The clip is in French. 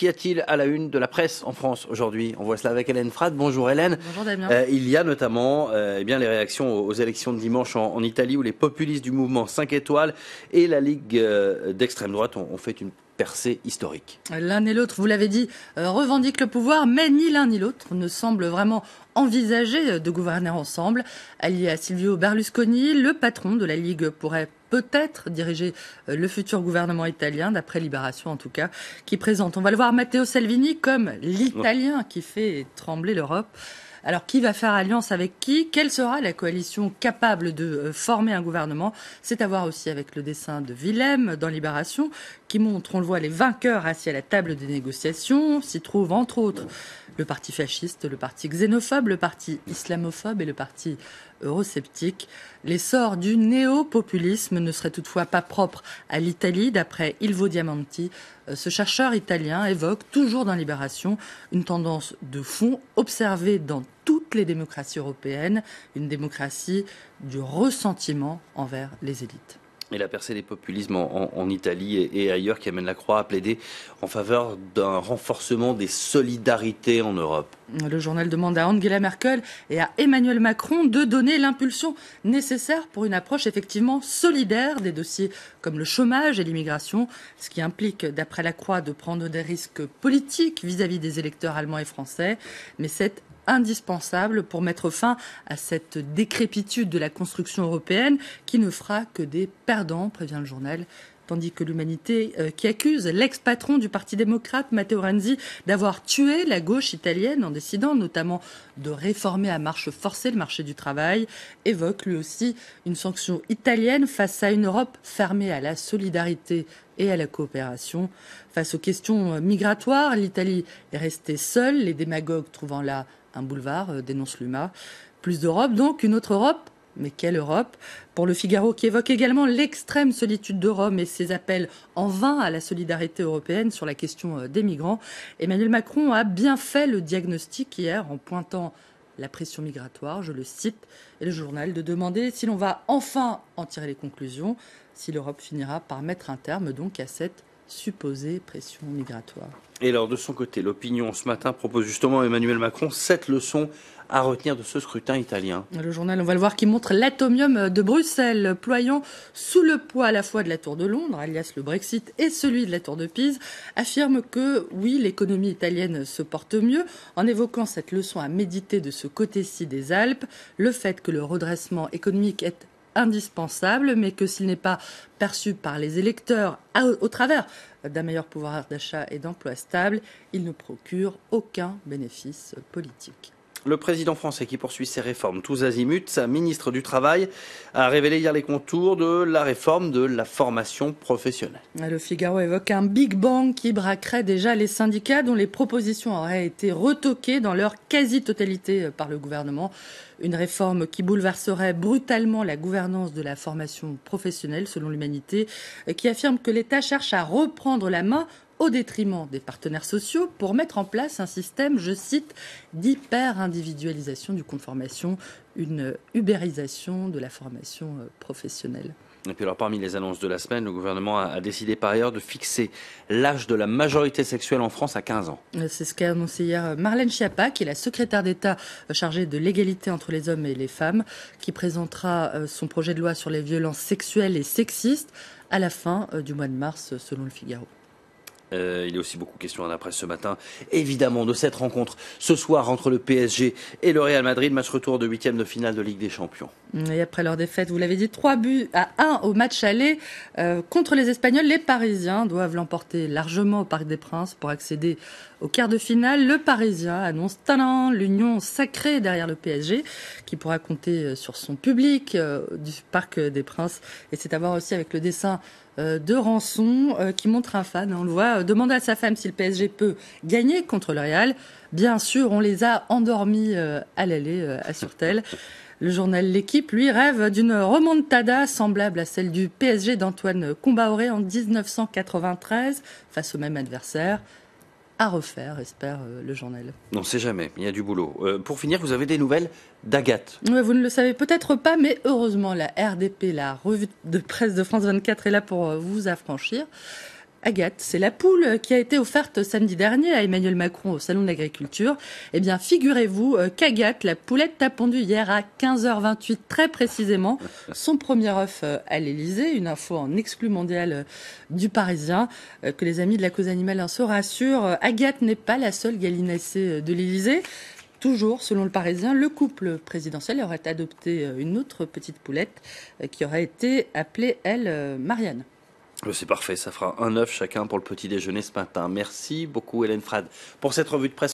Qu'y a-t-il à la une de la presse en France aujourd'hui? On voit cela avec Hélène Frade. Bonjour Hélène. Bonjour Damien. Il y a notamment les réactions aux élections de dimanche en Italie où les populistes du mouvement 5 étoiles et la Ligue d'extrême droite ont fait une percée historique. L'un et l'autre, vous l'avez dit, revendiquent le pouvoir, mais ni l'un ni l'autre ne semble vraiment envisager de gouverner ensemble. Allié à Silvio Berlusconi, le patron de la Ligue pourrait peut-être diriger le futur gouvernement italien, d'après Libération en tout cas, qui présente, on va le voir, Matteo Salvini comme l'Italien qui fait trembler l'Europe. Alors, qui va faire alliance avec qui? Quelle sera la coalition capable de former un gouvernement? C'est à voir aussi avec le dessin de Willem dans Libération, qui montre, on le voit, les vainqueurs assis à la table des négociations. S'y trouvent, entre autres, le parti fasciste, le parti xénophobe, le parti islamophobe et le parti eurosceptique. L'essor du néo-populisme ne serait toutefois pas propre à l'Italie, d'après Ilvo Diamanti. Ce chercheur italien évoque, toujours dans Libération, une tendance de fond observée dans toutes les démocraties européennes, une démocratie du ressentiment envers les élites. Et la percée des populismes en Italie et ailleurs qui amène la Croix à plaider en faveur d'un renforcement des solidarités en Europe. Le journal demande à Angela Merkel et à Emmanuel Macron de donner l'impulsion nécessaire pour une approche effectivement solidaire des dossiers comme le chômage et l'immigration, ce qui implique, d'après la Croix, de prendre des risques politiques vis-à-vis des électeurs allemands et français. Mais c'est indispensable pour mettre fin à cette décrépitude de la construction européenne qui ne fera que des perdants, prévient le journal. Tandis que l'Humanité, qui accuse l'ex-patron du Parti démocrate, Matteo Renzi, d'avoir tué la gauche italienne en décidant notamment de réformer à marche forcée le marché du travail, évoque lui aussi une sanction italienne face à une Europe fermée à la solidarité et à la coopération. Face aux questions migratoires, l'Italie est restée seule, les démagogues trouvant là un boulevard, dénonce l'UMA. Plus d'Europe, donc une autre Europe. Mais quelle Europe? Pour le Figaro, qui évoque également l'extrême solitude de Rome et ses appels en vain à la solidarité européenne sur la question des migrants, Emmanuel Macron a bien fait le diagnostic hier en pointant la pression migratoire, je le cite, et le journal de demander si l'on va enfin en tirer les conclusions, si l'Europe finira par mettre un terme donc à cette supposée pression migratoire. Et alors, de son côté, l'opinion ce matin propose justement à Emmanuel Macron 7 leçons à retenir de ce scrutin italien. Le journal, on va le voir, qui montre l'atomium de Bruxelles, ployant sous le poids à la fois de la Tour de Londres, alias le Brexit, et celui de la Tour de Pise, affirme que, oui, l'économie italienne se porte mieux, en évoquant cette leçon à méditer de ce côté-ci des Alpes, le fait que le redressement économique est indispensable, mais que s'il n'est pas perçu par les électeurs au travers d'un meilleur pouvoir d'achat et d'emploi stable, il ne procure aucun bénéfice politique. Le président français qui poursuit ses réformes tous azimuts, sa ministre du Travail a révélé hier les contours de la réforme de la formation professionnelle. Le Figaro évoque un Big Bang qui braquerait déjà les syndicats dont les propositions auraient été retoquées dans leur quasi-totalité par le gouvernement. Une réforme qui bouleverserait brutalement la gouvernance de la formation professionnelle, selon l'Humanité, qui affirme que l'État cherche à reprendre la main au détriment des partenaires sociaux pour mettre en place un système, je cite, d'hyper-individualisation du compte formation, une ubérisation de la formation professionnelle. Et puis alors, parmi les annonces de la semaine, le gouvernement a décidé par ailleurs de fixer l'âge de la majorité sexuelle en France à 15 ans. C'est ce qu'a annoncé hier Marlène Schiappa, qui est la secrétaire d'État chargée de l'égalité entre les hommes et les femmes, qui présentera son projet de loi sur les violences sexuelles et sexistes à la fin du mois de mars, selon le Figaro. Il est aussi beaucoup question à la presse ce matin, évidemment, de cette rencontre ce soir entre le PSG et le Real Madrid, match retour de 8e de finale de Ligue des Champions. Et après leur défaite, vous l'avez dit, 3-1 au match aller contre les Espagnols, les Parisiens doivent l'emporter largement au Parc des Princes pour accéder au quart de finale. Le Parisien annonce l'union sacrée derrière le PSG, qui pourra compter sur son public du Parc des Princes. Et c'est à voir aussi avec le dessin de Rançon qui montre un fan, on le voit, demander à sa femme si le PSG peut gagner contre le Real. Bien sûr, on les a endormis à l'aller, assure-t-elle. Le journal L'Équipe, lui, rêve d'une remontada semblable à celle du PSG d'Antoine Kompaoré en 1993 face au même adversaire. À refaire, espère le journal. On ne sait jamais, il y a du boulot. Pour finir, vous avez des nouvelles d'Agathe. Vous ne le savez peut-être pas, mais heureusement, la RDP, la revue de presse de France 24, est là pour vous affranchir. Agathe, c'est la poule qui a été offerte samedi dernier à Emmanuel Macron au Salon de l'Agriculture. Eh bien, figurez-vous qu'Agathe, la poulette, a pondu hier à 15h28, très précisément, son premier œuf à l'Élysée. Une info en exclu mondial du Parisien. Que les amis de la cause animale se rassurent, Agathe n'est pas la seule gallinacée de l'Élysée. Toujours, selon le Parisien, le couple présidentiel aurait adopté une autre petite poulette qui aurait été appelée, elle, Marianne. C'est parfait, ça fera un œuf chacun pour le petit déjeuner ce matin. Merci beaucoup Hélène Frade pour cette revue de presse.